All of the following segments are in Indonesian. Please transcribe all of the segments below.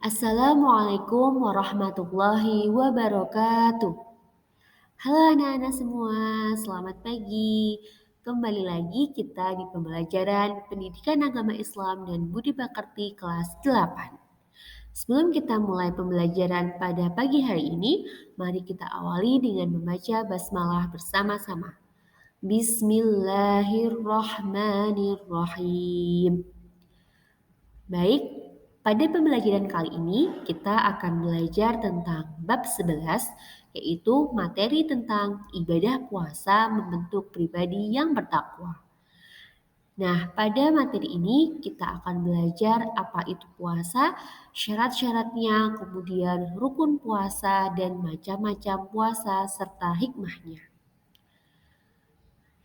Assalamualaikum warahmatullahi wabarakatuh. Halo anak-anak semua, selamat pagi. Kembali lagi kita di pembelajaran Pendidikan Agama Islam dan Budi Pekerti kelas 8. Sebelum kita mulai pembelajaran pada pagi hari ini, mari kita awali dengan membaca basmalah bersama-sama. Bismillahirrahmanirrahim. Baik, pada pembelajaran kali ini kita akan belajar tentang bab 11, yaitu materi tentang ibadah puasa membentuk pribadi yang bertakwa. Nah, pada materi ini kita akan belajar apa itu puasa, syarat-syaratnya, kemudian rukun puasa dan macam-macam puasa serta hikmahnya.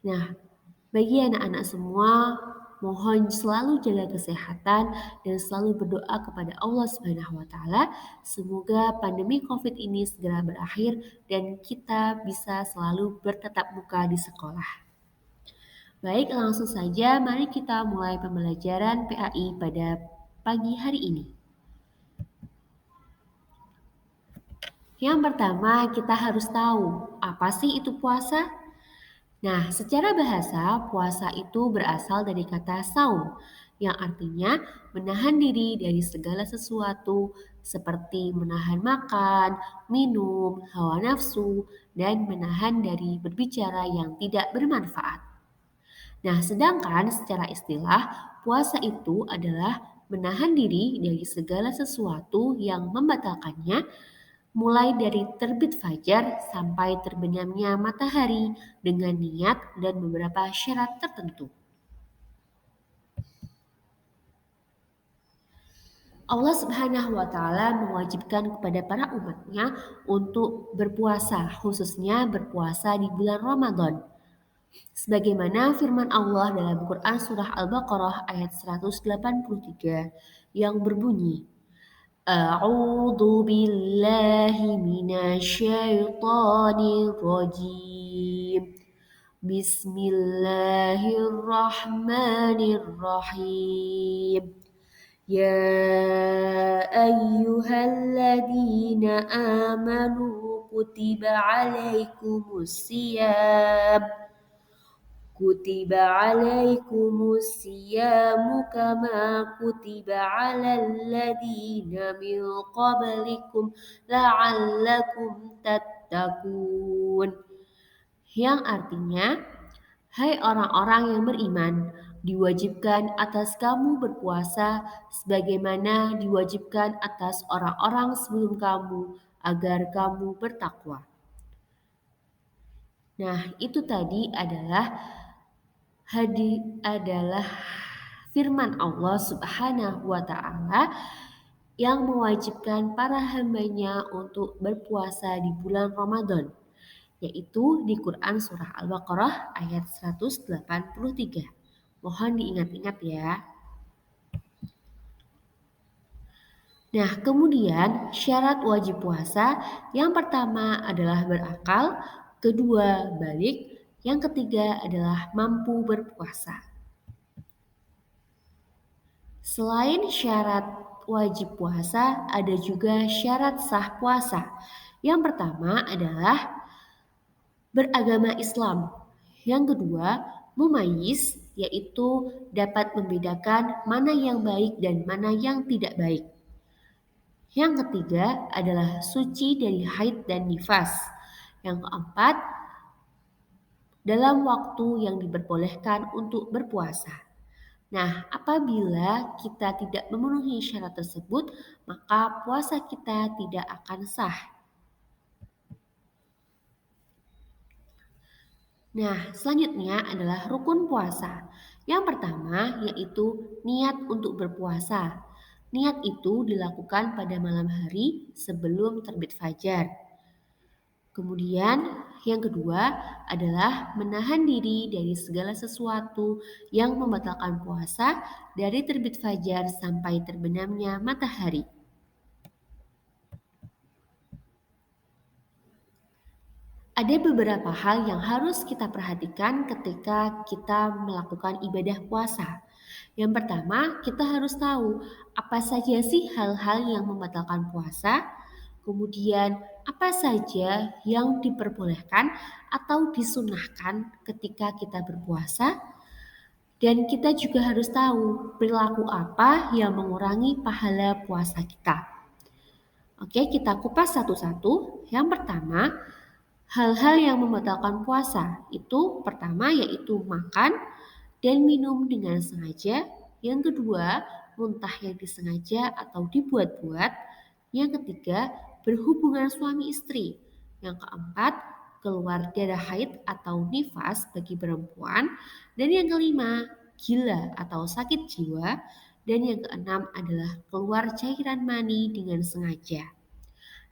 Nah, bagi anak-anak semua, mohon selalu jaga kesehatan dan selalu berdoa kepada Allah Subhanahu wa taala semoga pandemi Covid ini segera berakhir dan kita bisa selalu bertatap muka di sekolah. Baik, langsung saja mari kita mulai pembelajaran PAI pada pagi hari ini. Yang pertama, kita harus tahu apa sih itu puasa? Nah, secara bahasa, puasa itu berasal dari kata saum, yang artinya menahan diri dari segala sesuatu seperti menahan makan, minum, hawa nafsu, dan menahan dari berbicara yang tidak bermanfaat. Nah, sedangkan secara istilah, puasa itu adalah menahan diri dari segala sesuatu yang membatalkannya mulai dari terbit fajar sampai terbenamnya matahari dengan niat dan beberapa syarat tertentu. Allah Subhanahu wa taala mewajibkan kepada para umatnya untuk berpuasa, khususnya berpuasa di bulan Ramadan. Sebagaimana firman Allah dalam Quran surah Al-Baqarah ayat 183 yang berbunyi, A'udzu billahi minasyaitonir rajim. Bismillahirrahmanirrahim. Ya ayyuhalladzina amanu kutiba alaikumus siyamu kama kutiba alal ladzina min qablikum la'allakum tattaqun. Yang artinya, hai orang-orang yang beriman, diwajibkan atas kamu berpuasa sebagaimana diwajibkan atas orang-orang sebelum kamu agar kamu bertakwa. Nah, itu tadi adalah firman Allah Subhanahu wa taala yang mewajibkan para hambanya untuk berpuasa di bulan Ramadan, yaitu di Quran Surah Al-Baqarah ayat 183. Mohon diingat-ingat ya. Nah, kemudian syarat wajib puasa yang pertama adalah berakal, kedua balik, yang ketiga adalah mampu berpuasa. Selain syarat wajib puasa, ada juga syarat sah puasa. Yang pertama adalah beragama Islam. Yang kedua, mumayyiz, yaitu dapat membedakan mana yang baik dan mana yang tidak baik. Yang ketiga adalah suci dari haid dan nifas. Yang keempat, dalam waktu yang diperbolehkan untuk berpuasa. Nah, apabila kita tidak memenuhi syarat tersebut, maka puasa kita tidak akan sah. Nah, selanjutnya adalah rukun puasa. Yang pertama yaitu niat untuk berpuasa. Niat itu dilakukan pada malam hari sebelum terbit fajar. Kemudian yang kedua adalah menahan diri dari segala sesuatu yang membatalkan puasa dari terbit fajar sampai terbenamnya matahari. Ada beberapa hal yang harus kita perhatikan ketika kita melakukan ibadah puasa. Yang pertama, kita harus tahu apa saja sih hal-hal yang membatalkan puasa, kemudian apa saja yang diperbolehkan atau disunahkan ketika kita berpuasa, dan kita juga harus tahu perilaku apa yang mengurangi pahala puasa kita. Oke, kita kupas satu-satu. Yang pertama, hal-hal yang membatalkan puasa itu pertama yaitu makan dan minum dengan sengaja. Yang kedua, muntah yang disengaja atau dibuat-buat. Yang ketiga, berhubungan suami istri. Yang keempat, keluar darah haid atau nifas bagi perempuan. Dan yang kelima, gila atau sakit jiwa. Dan yang keenam adalah keluar cairan mani dengan sengaja.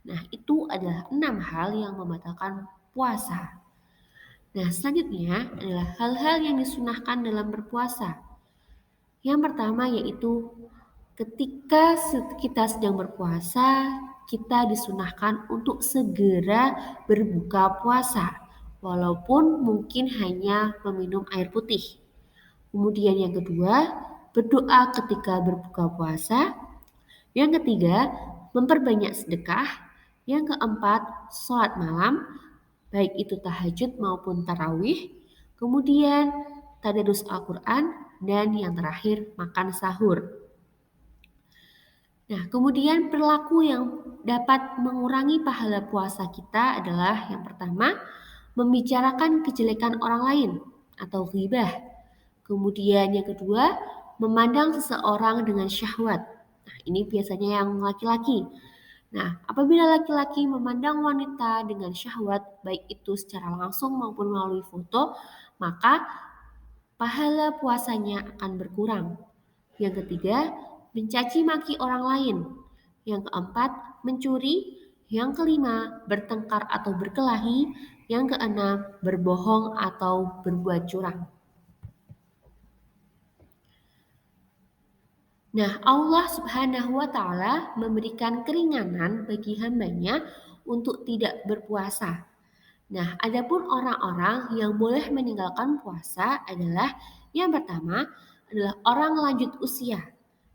Nah, itu adalah 6 hal yang membatalkan puasa. Nah, selanjutnya adalah hal-hal yang disunahkan dalam berpuasa. Yang pertama yaitu ketika kita sedang berpuasa, kita disunahkan untuk segera berbuka puasa, walaupun mungkin hanya meminum air putih. Kemudian yang kedua, berdoa ketika berbuka puasa. Yang ketiga, memperbanyak sedekah. Yang keempat, sholat malam, baik itu tahajud maupun tarawih. Kemudian, tadarus Al-Quran. Dan yang terakhir, makan sahur. Nah, kemudian perilaku yang dapat mengurangi pahala puasa kita adalah yang pertama, membicarakan kejelekan orang lain atau ghibah. Kemudian yang kedua, memandang seseorang dengan syahwat. Nah, ini biasanya yang laki-laki. Nah, apabila laki-laki memandang wanita dengan syahwat, baik itu secara langsung maupun melalui foto, maka pahala puasanya akan berkurang. Yang ketiga, mencaci maki orang lain. Yang keempat, mencuri. Yang kelima, bertengkar atau berkelahi. Yang keenam, berbohong atau berbuat curang. Nah, Allah Subhanahu wa Ta'ala memberikan keringanan bagi hambanya untuk tidak berpuasa. Nah, adapun orang-orang yang boleh meninggalkan puasa adalah yang pertama adalah orang lanjut usia.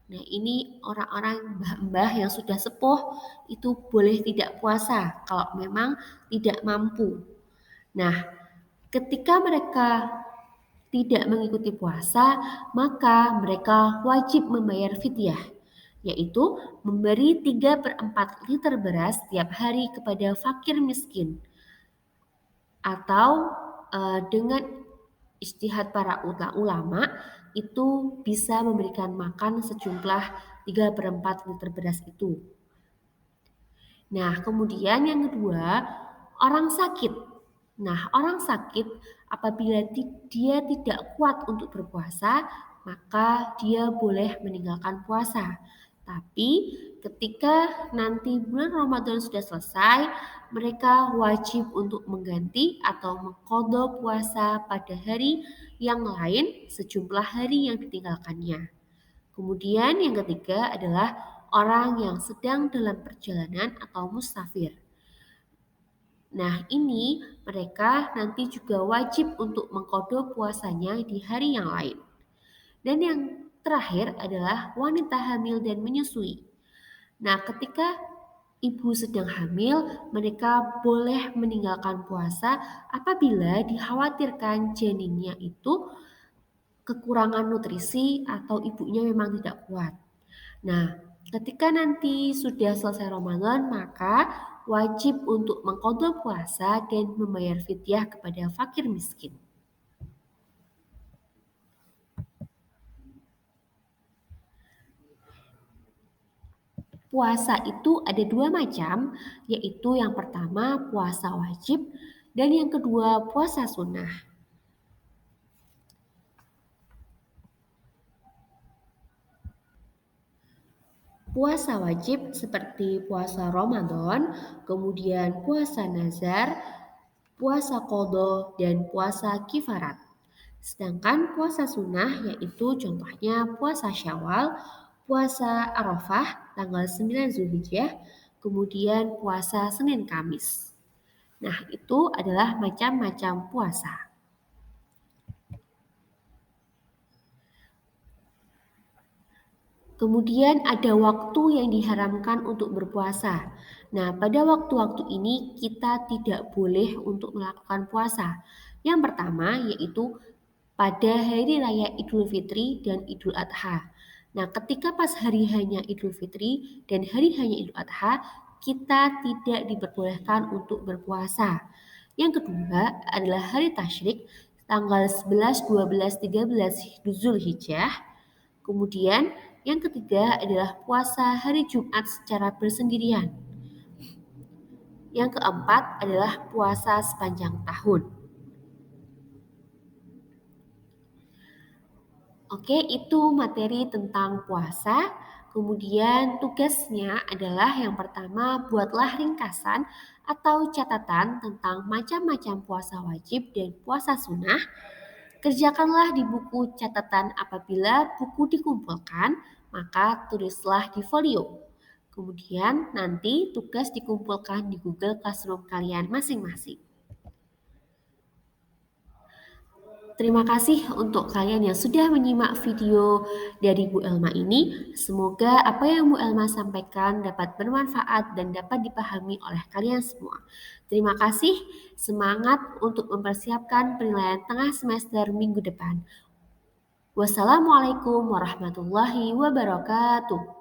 Nah, ini orang-orang mbah-mbah yang sudah sepuh itu boleh tidak puasa kalau memang tidak mampu. Nah, ketika mereka tidak mengikuti puasa, maka mereka wajib membayar fidyah, yaitu memberi 3/4 liter beras setiap hari kepada fakir miskin. Atau dengan ijtihad para ulama itu bisa memberikan makan sejumlah 3/4 liter beras itu. Nah, kemudian yang kedua, orang sakit. Nah, orang sakit apabila dia tidak kuat untuk berpuasa, maka dia boleh meninggalkan puasa. Tapi ketika nanti bulan Ramadan sudah selesai, mereka wajib untuk mengganti atau mengqadha puasa pada hari yang lain sejumlah hari yang ditinggalkannya. Kemudian yang ketiga adalah orang yang sedang dalam perjalanan atau musafir. Nah, ini mereka nanti juga wajib untuk mengqadha puasanya di hari yang lain. Dan yang terakhir adalah wanita hamil dan menyusui. Nah, ketika ibu sedang hamil, mereka boleh meninggalkan puasa apabila dikhawatirkan janinnya itu kekurangan nutrisi atau ibunya memang tidak kuat. Nah, ketika nanti sudah selesai Ramadan, maka wajib untuk mengqadha puasa dan membayar fidyah kepada fakir miskin. Puasa itu ada 2 macam, yaitu yang pertama puasa wajib dan yang kedua puasa sunnah. Puasa wajib seperti puasa Ramadan, kemudian puasa nazar, puasa qadha, dan puasa kifarat. Sedangkan puasa sunnah yaitu contohnya puasa Syawal, puasa Arafah tanggal 9 Zulhijjah, kemudian puasa Senin Kamis. Nah, itu adalah macam-macam puasa. Kemudian ada waktu yang diharamkan untuk berpuasa. Nah, pada waktu-waktu ini kita tidak boleh untuk melakukan puasa. Yang pertama yaitu pada hari raya Idul Fitri dan Idul Adha. Nah, ketika pas hari hanya Idul Fitri dan hari hanya Idul Adha, kita tidak diperbolehkan untuk berpuasa. Yang kedua adalah hari tasyrik tanggal 11, 12, 13 Zulhijjah. Kemudian yang ketiga adalah puasa hari Jumat secara bersendirian. Yang keempat adalah puasa sepanjang tahun. Oke, itu materi tentang puasa. Kemudian tugasnya adalah yang pertama buatlah ringkasan atau catatan tentang macam-macam puasa wajib dan puasa sunnah. Kerjakanlah di buku catatan apabila buku dikumpulkan, maka tulislah di folio. Kemudian nanti tugas dikumpulkan di Google Classroom kalian masing-masing. Terima kasih untuk kalian yang sudah menyimak video dari Bu Elma ini. Semoga apa yang Bu Elma sampaikan dapat bermanfaat dan dapat dipahami oleh kalian semua. Terima kasih, semangat untuk mempersiapkan penilaian tengah semester minggu depan. Wassalamualaikum warahmatullahi wabarakatuh.